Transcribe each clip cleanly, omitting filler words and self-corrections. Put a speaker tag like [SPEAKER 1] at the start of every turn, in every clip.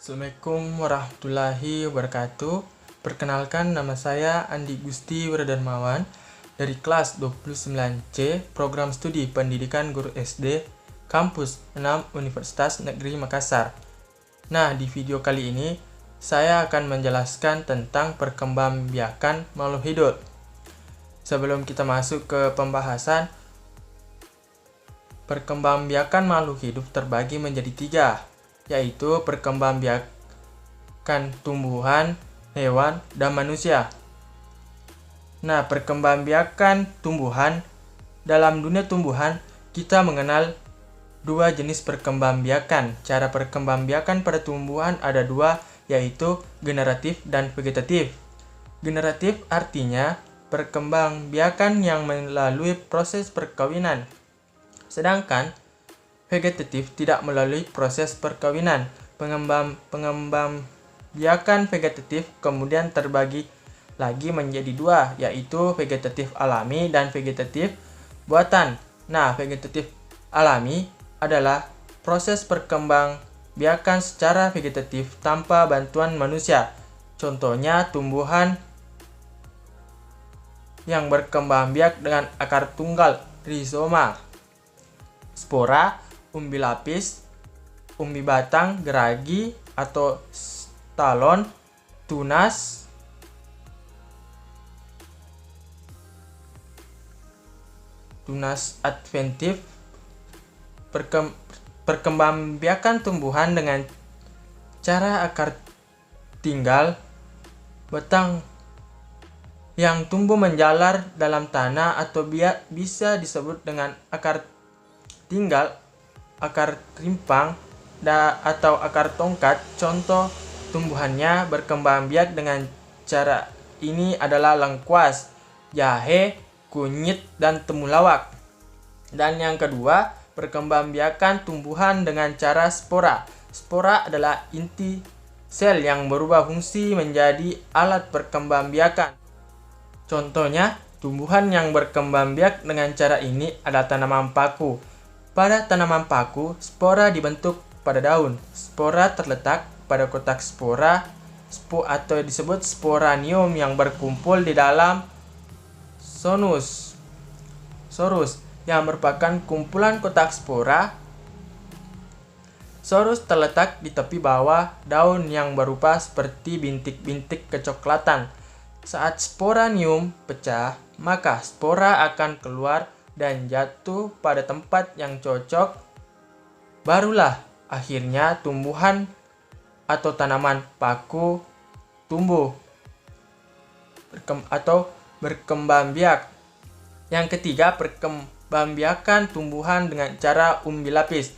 [SPEAKER 1] Assalamualaikum warahmatullahi wabarakatuh. Perkenalkan, nama saya Andi Gusti Wiradarmawan dari kelas 29C Program Studi Pendidikan Guru SD Kampus 6 Universitas Negeri Makassar. Nah, di video kali ini saya akan menjelaskan tentang perkembangbiakan makhluk hidup. Sebelum kita masuk ke pembahasan, perkembangbiakan makhluk hidup terbagi menjadi tiga, yaitu perkembangbiakan tumbuhan, hewan, dan manusia. Nah, perkembangbiakan tumbuhan. Dalam dunia tumbuhan, kita mengenal dua jenis perkembangbiakan. Cara perkembangbiakan pada tumbuhan ada dua, yaitu generatif dan vegetatif. Generatif artinya perkembangbiakan yang melalui proses perkawinan. Sedangkan vegetatif tidak melalui proses perkawinan. Pengembangbiakan vegetatif kemudian terbagi lagi menjadi dua, yaitu vegetatif alami dan vegetatif buatan. Nah, vegetatif alami adalah proses perkembangbiakan secara vegetatif tanpa bantuan manusia. Contohnya tumbuhan yang berkembangbiak dengan akar tunggal, rizoma, spora, umbi lapis, umbi batang, geragi atau stalon, tunas, adventif. Perkembangbiakan tumbuhan dengan cara akar tinggal, batang yang tumbuh menjalar dalam tanah atau bisa disebut dengan akar tinggal, akar rimpang, atau akar tongkat. Contoh tumbuhannya berkembangbiak dengan cara ini adalah lengkuas, jahe, kunyit, dan temulawak. Dan yang kedua, perkembangbiakan tumbuhan dengan cara spora. Spora adalah inti sel yang berubah fungsi menjadi alat perkembangbiakan. Contohnya, tumbuhan yang berkembangbiak dengan cara ini adalah tanaman paku. Pada tanaman paku, spora dibentuk pada daun. Spora terletak pada kotak spora atau disebut sporanium yang berkumpul di dalam sorus yang merupakan kumpulan kotak spora. Sorus terletak di tepi bawah daun yang berupa seperti bintik-bintik kecoklatan. Saat sporanium pecah, maka spora akan keluar dan jatuh pada tempat yang cocok. Barulah akhirnya tumbuhan atau tanaman paku tumbuh atau berkembangbiak. Yang ketiga, perkembangbiakan tumbuhan dengan cara umbi lapis.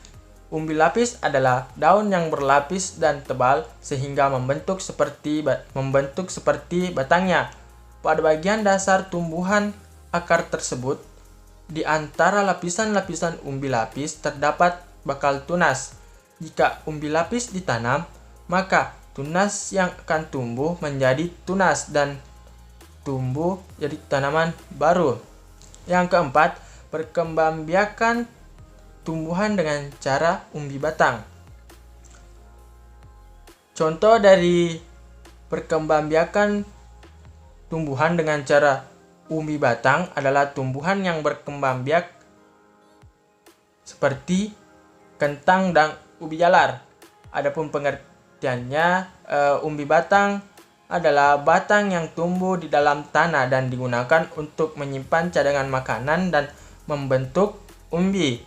[SPEAKER 1] Umbi lapis adalah daun yang berlapis dan tebal sehingga membentuk seperti batangnya. Pada bagian dasar tumbuhan akar tersebut, di antara lapisan-lapisan umbi lapis terdapat bakal tunas. Jika umbi lapis ditanam, maka tunas yang akan tumbuh menjadi tunas dan tumbuh jadi tanaman baru. Yang keempat, perkembangbiakan tumbuhan dengan cara umbi batang. Contoh dari perkembangbiakan tumbuhan dengan cara umbi batang adalah tumbuhan yang berkembangbiak seperti kentang dan ubi jalar. Adapun pengertiannya, umbi batang adalah batang yang tumbuh di dalam tanah dan digunakan untuk menyimpan cadangan makanan dan membentuk umbi.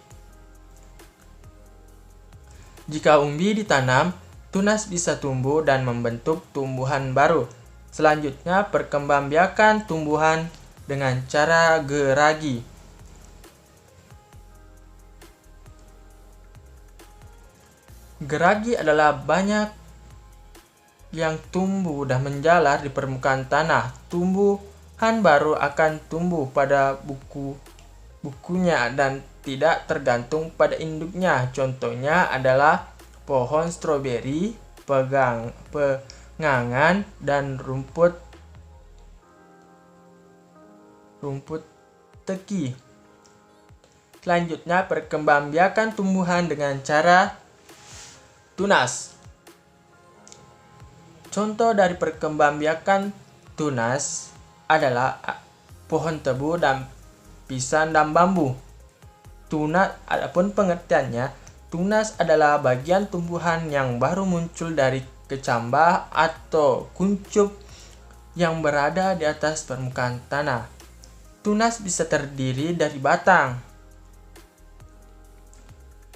[SPEAKER 1] Jika umbi ditanam, tunas bisa tumbuh dan membentuk tumbuhan baru. Selanjutnya, perkembangbiakan tumbuhan dengan cara geragi. Geragi adalah banyak yang tumbuh dan menjalar di permukaan tanah. Tumbuhan baru akan tumbuh pada bukunya dan tidak tergantung pada induknya. Contohnya adalah pohon stroberi, pengangan, dan rumput teki. Selanjutnya, perkembangbiakan tumbuhan dengan cara tunas. Contoh dari perkembangbiakan tunas adalah pohon tebu dan pisang dan bambu. Tunas, adapun pengertiannya, tunas adalah bagian tumbuhan yang baru muncul dari kecambah atau kuncup yang berada di atas permukaan tanah. Tunas bisa terdiri dari batang,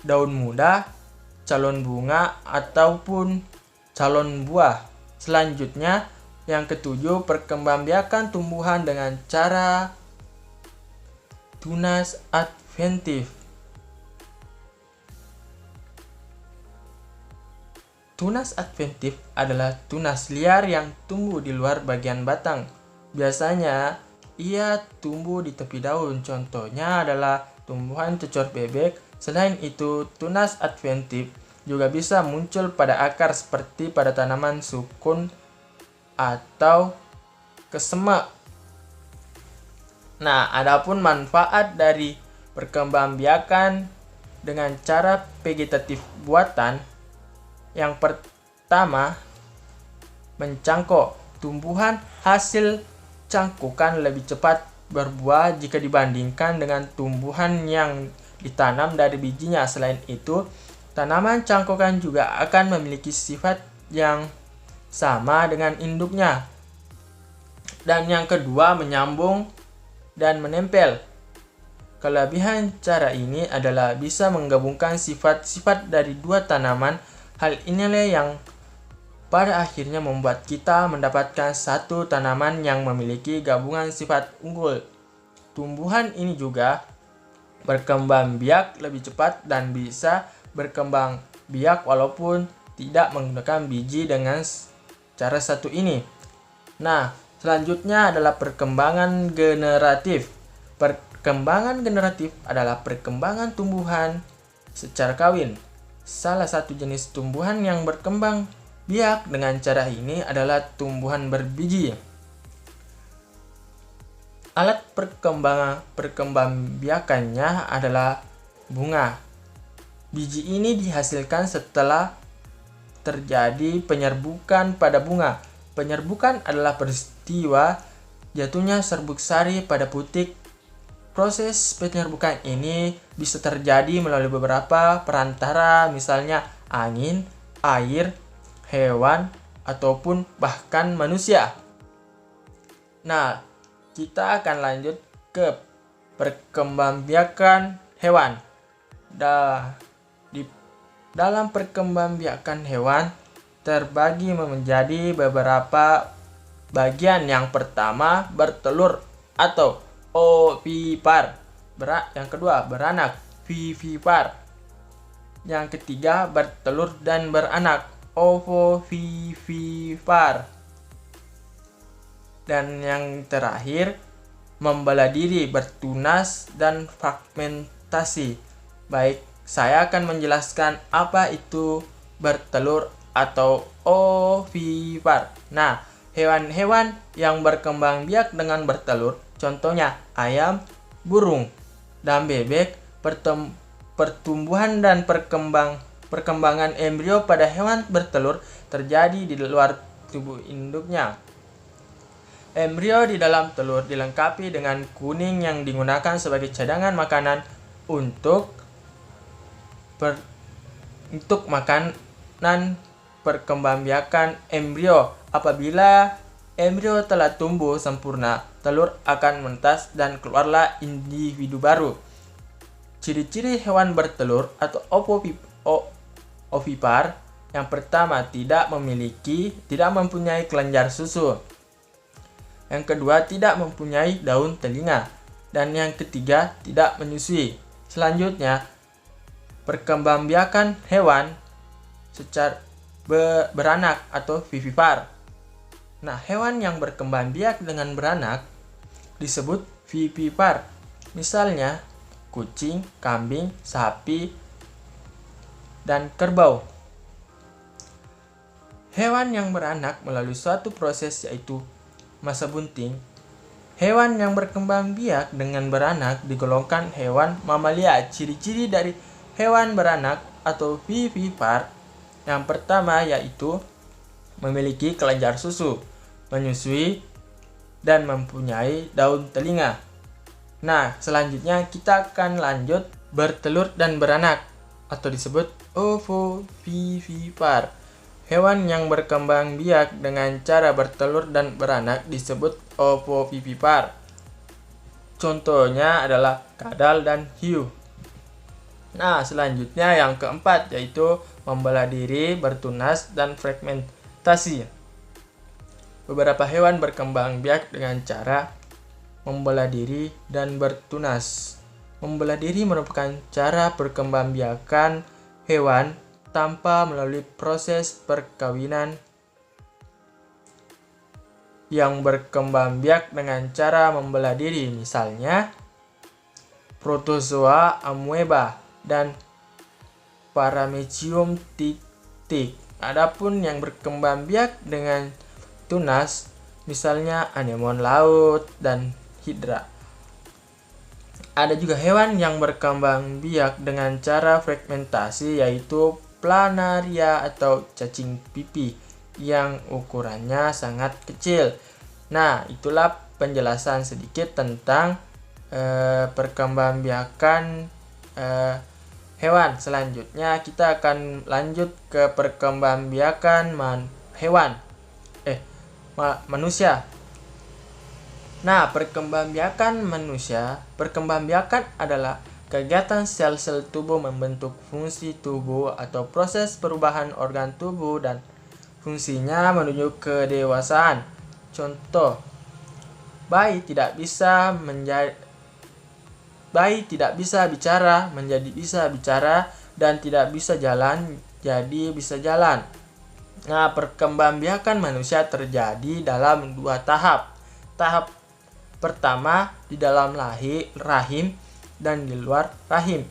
[SPEAKER 1] daun muda, calon bunga, ataupun calon buah. Selanjutnya, yang ketujuh, perkembangbiakan tumbuhan dengan cara tunas adventif. Tunas adventif adalah tunas liar yang tumbuh di luar bagian batang. Biasanya, ia tumbuh di tepi daun. Contohnya adalah tumbuhan cocor bebek. Selain itu, tunas adventif juga bisa muncul pada akar seperti pada tanaman sukun atau kesemek. Nah, adapun manfaat dari perkembangbiakan dengan cara vegetatif buatan, yang pertama, mencangkok. Tumbuhan hasil cangkukan lebih cepat berbuah jika dibandingkan dengan tumbuhan yang ditanam dari bijinya. Selain itu, tanaman cangkokan juga akan memiliki sifat yang sama dengan induknya. Dan yang kedua, menyambung dan menempel. Kelebihan cara ini adalah bisa menggabungkan sifat-sifat dari dua tanaman. Hal inilah yang pada akhirnya membuat kita mendapatkan satu tanaman yang memiliki gabungan sifat unggul. Tumbuhan ini juga berkembang biak lebih cepat dan bisa berkembang biak walaupun tidak menggunakan biji dengan cara satu ini. Nah, selanjutnya adalah perkembangan generatif. Perkembangan generatif adalah perkembangan tumbuhan secara kawin. Salah satu jenis tumbuhan yang berkembang biak dengan cara ini adalah tumbuhan berbiji. Alat perkembangbiakannya adalah bunga. Biji ini dihasilkan setelah terjadi penyerbukan pada bunga. Penyerbukan adalah peristiwa jatuhnya serbuk sari pada putik. Proses penyerbukan ini bisa terjadi melalui beberapa perantara, misalnya angin, air, hewan, ataupun bahkan manusia. Nah, kita akan lanjut ke perkembangbiakan hewan. Dalam perkembangbiakan hewan terbagi menjadi beberapa bagian. Yang pertama, bertelur atau ovipar. Yang kedua, beranak, vivipar. Yang ketiga, bertelur dan beranak, ovovivipar. Dan yang terakhir, membelah diri, bertunas, dan fragmentasi. Baik, saya akan menjelaskan apa itu bertelur atau ovipar. Nah, hewan-hewan yang berkembang biak dengan bertelur, contohnya ayam, burung, dan bebek. Pertumbuhan dan perkembangan embrio pada hewan bertelur terjadi di luar tubuh induknya. Embrio di dalam telur dilengkapi dengan kuning yang digunakan sebagai cadangan makanan untuk makanan perkembangbiakan embrio. Apabila embrio telah tumbuh sempurna, telur akan menetas dan keluarlah individu baru. Ciri-ciri hewan bertelur atau ovipar: yang pertama, tidak mempunyai kelenjar susu. Yang kedua, tidak mempunyai daun telinga. Dan yang ketiga, tidak menyusui. Selanjutnya, perkembangbiakan hewan secara beranak atau vivipar. Nah, hewan yang berkembang biak dengan beranak disebut vivipar. Misalnya, kucing, kambing, sapi, dan kerbau. Hewan yang beranak melalui suatu proses yaitu masa bunting. Hewan yang berkembang biak dengan beranak digolongkan hewan mamalia. Ciri-ciri dari hewan beranak atau vivipar: yang pertama yaitu memiliki kelenjar susu, menyusui, dan mempunyai daun telinga. Nah, selanjutnya kita akan lanjut bertelur dan beranak atau disebut ovovivipar. Hewan yang berkembang biak dengan cara bertelur dan beranak disebut ovovivipar. Contohnya adalah kadal dan hiu. Nah, selanjutnya yang keempat yaitu membelah diri, bertunas, dan fragmentasi. Beberapa hewan berkembang biak dengan cara membelah diri dan bertunas. Membelah diri merupakan cara perkembangbiakan hewan tanpa melalui proses perkawinan yang berkembang biak dengan cara membelah diri, misalnya protozoa amoeba dan Paramecium titik. Adapun yang berkembang biak dengan tunas, misalnya anemon laut dan hidra. Ada juga hewan yang berkembang biak dengan cara fragmentasi, yaitu planaria atau cacing pipi yang ukurannya sangat kecil. Nah, itulah penjelasan sedikit tentang perkembangbiakan hewan. Selanjutnya kita akan lanjut ke perkembangbiakan manusia. Nah, perkembangbiakan adalah kegiatan sel-sel tubuh membentuk fungsi tubuh atau proses perubahan organ tubuh dan fungsinya menuju kedewasaan. Contoh, bayi tidak bisa bicara menjadi bisa bicara, dan tidak bisa jalan jadi bisa jalan. Nah, perkembangbiakan manusia terjadi dalam 2 tahap. Tahap pertama di dalam rahim dan di luar rahim.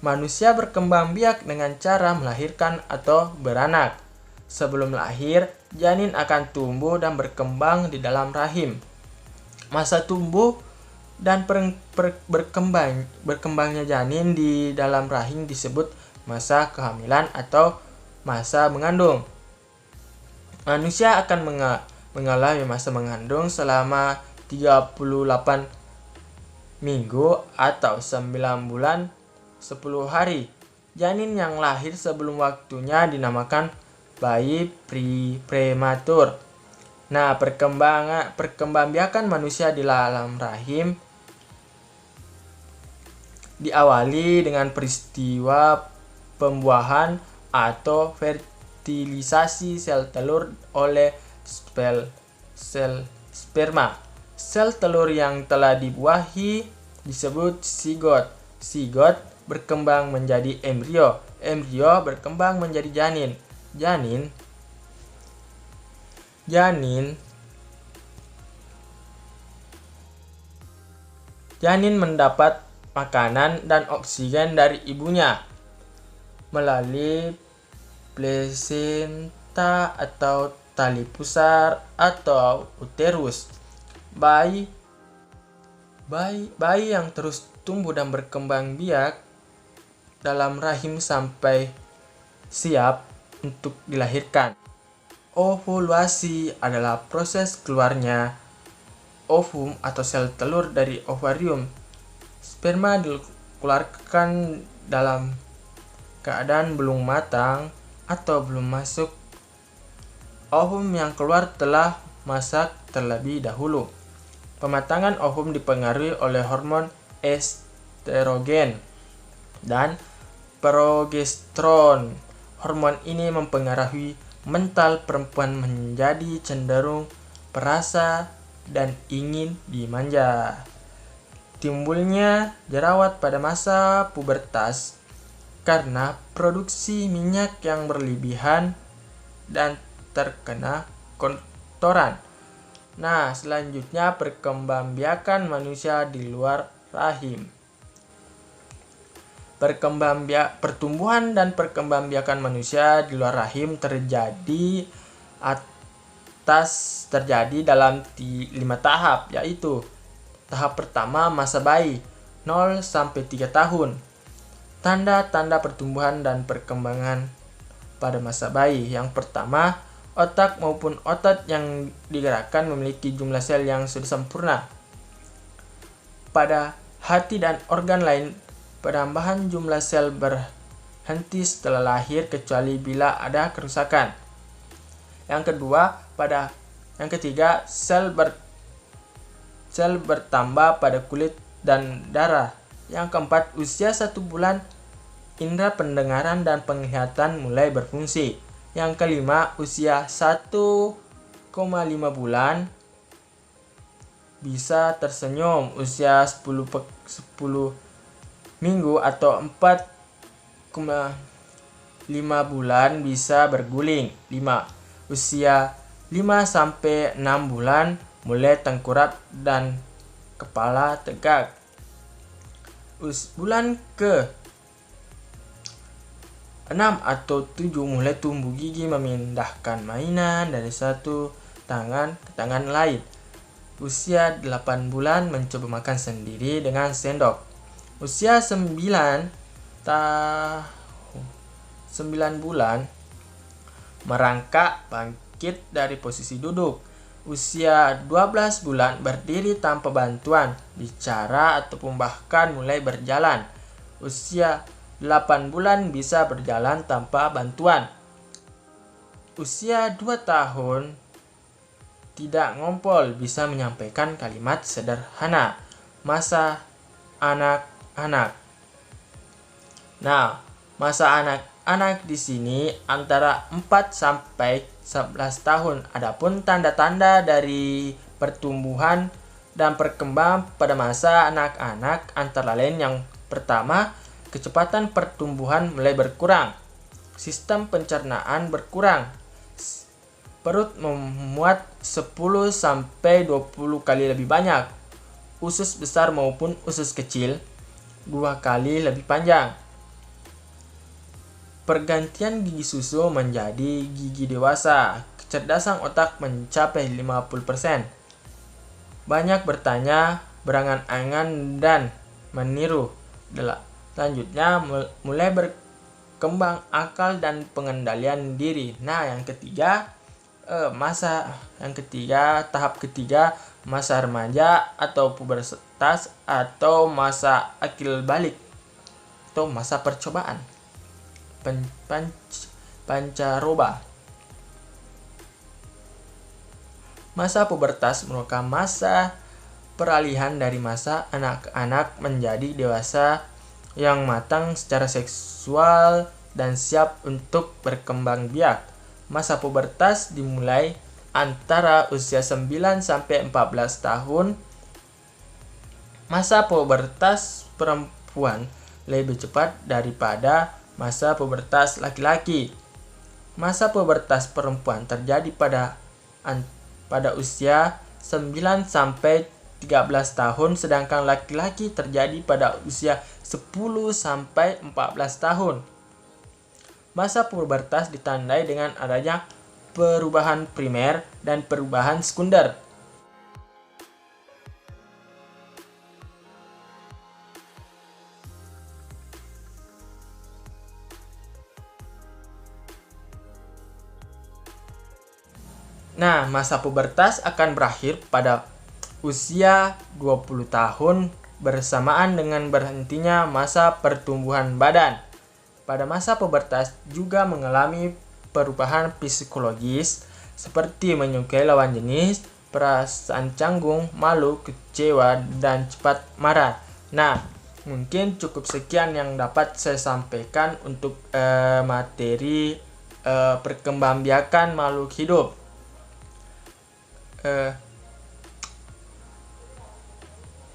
[SPEAKER 1] Manusia berkembang biak dengan cara melahirkan atau beranak. Sebelum lahir, janin akan tumbuh dan berkembang di dalam rahim. Masa tumbuh dan berkembangnya janin di dalam rahim disebut masa kehamilan atau masa mengandung. Manusia akan mengalami masa mengandung selama 38 minggu atau 9 bulan 10 hari. Janin yang lahir sebelum waktunya dinamakan bayi prematur. Nah, perkembangbiakan manusia di dalam rahim diawali dengan peristiwa pembuahan atau fertilisasi sel telur oleh sel sperma. Sel telur yang telah dibuahi disebut zigot. Zigot berkembang menjadi embrio. Embrio berkembang menjadi janin. Janin mendapat makanan dan oksigen dari ibunya melalui plasenta atau tali pusar atau uterus. Bayi yang terus tumbuh dan berkembang biak dalam rahim sampai siap untuk dilahirkan. Ovulasi adalah proses keluarnya ovum atau sel telur dari ovarium. Sperma dikeluarkan dalam keadaan belum matang atau belum masuk. Ovum yang keluar telah masak terlebih dahulu. Pematangan ovum dipengaruhi oleh hormon estrogen dan progesteron. Hormon ini mempengaruhi mental perempuan menjadi cenderung perasa dan ingin dimanja. Timbulnya jerawat pada masa pubertas karena produksi minyak yang berlebihan dan terkena kotoran. Nah, selanjutnya perkembangbiakan manusia di luar rahim. Pertumbuhan dan perkembangbiakan manusia di luar rahim terjadi dalam 5 tahap, yaitu tahap pertama masa bayi 0 sampai 3 tahun. Tanda-tanda pertumbuhan dan perkembangan pada masa bayi. Yang pertama, otak maupun otot yang digerakkan memiliki jumlah sel yang sudah sempurna. Pada hati dan organ lain, penambahan jumlah sel berhenti setelah lahir kecuali bila ada kerusakan. Yang ketiga, sel bertambah pada kulit dan darah. Yang keempat, usia 1 bulan, indera pendengaran dan penglihatan mulai berfungsi. Yang kelima, usia 1,5 bulan bisa tersenyum. Usia 10 minggu atau 4,5 bulan bisa berguling. 5. Usia 5-6 bulan mulai tengkurap dan kepala tegak. Bulan ke-6 atau 7 mulai tumbuh gigi memindahkan mainan dari satu tangan ke tangan lain. Usia 8 bulan mencoba makan sendiri dengan sendok. Usia 9 bulan merangkak bangkit dari posisi duduk. Usia 12 bulan berdiri tanpa bantuan, bicara ataupun bahkan mulai berjalan. Usia 8 bulan bisa berjalan tanpa bantuan. Usia 2 tahun tidak ngompol, bisa menyampaikan kalimat sederhana. Masa anak-anak. Nah, masa anak-anak di sini antara 4 sampai 11 tahun. Adapun tanda-tanda dari pertumbuhan dan perkembangan pada masa anak-anak antara lain yang pertama, kecepatan pertumbuhan mulai berkurang. Sistem pencernaan berkurang. Perut memuat 10 sampai 20 kali lebih banyak. Usus besar maupun usus kecil 2 kali lebih panjang. Pergantian gigi susu menjadi gigi dewasa. Kecerdasan otak mencapai 50%. Banyak bertanya, berangan-angan, dan meniru. Selanjutnya, mulai berkembang akal dan pengendalian diri. Nah, tahap ketiga, masa remaja atau pubertas atau masa akil balik atau masa percobaan. Pancaroba. Masa pubertas merupakan masa peralihan dari masa anak-anak menjadi dewasa yang matang secara seksual dan siap untuk berkembang biak. Masa pubertas dimulai antara usia 9 sampai 14 tahun. Masa pubertas perempuan lebih cepat daripada masa pubertas laki-laki. Masa pubertas perempuan terjadi pada usia 9 sampai 13 tahun, sedangkan laki-laki terjadi pada usia 10 sampai 14 tahun. Masa pubertas ditandai dengan adanya perubahan primer dan perubahan sekunder. Nah, masa pubertas akan berakhir pada usia 20 tahun bersamaan dengan berhentinya masa pertumbuhan badan. Pada masa pubertas juga mengalami perubahan psikologis seperti menyukai lawan jenis, perasaan canggung, malu, kecewa, dan cepat marah. Nah, mungkin cukup sekian yang dapat saya sampaikan untuk materi perkembangbiakan makhluk hidup.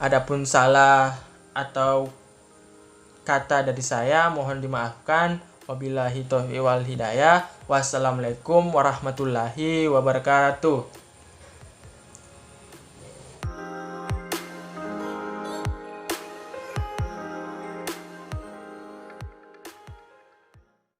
[SPEAKER 1] Adapun salah atau kata dari saya mohon dimaafkan. Wabillahi taufiq wal hidayah. Wassalamualaikum warahmatullahi wabarakatuh.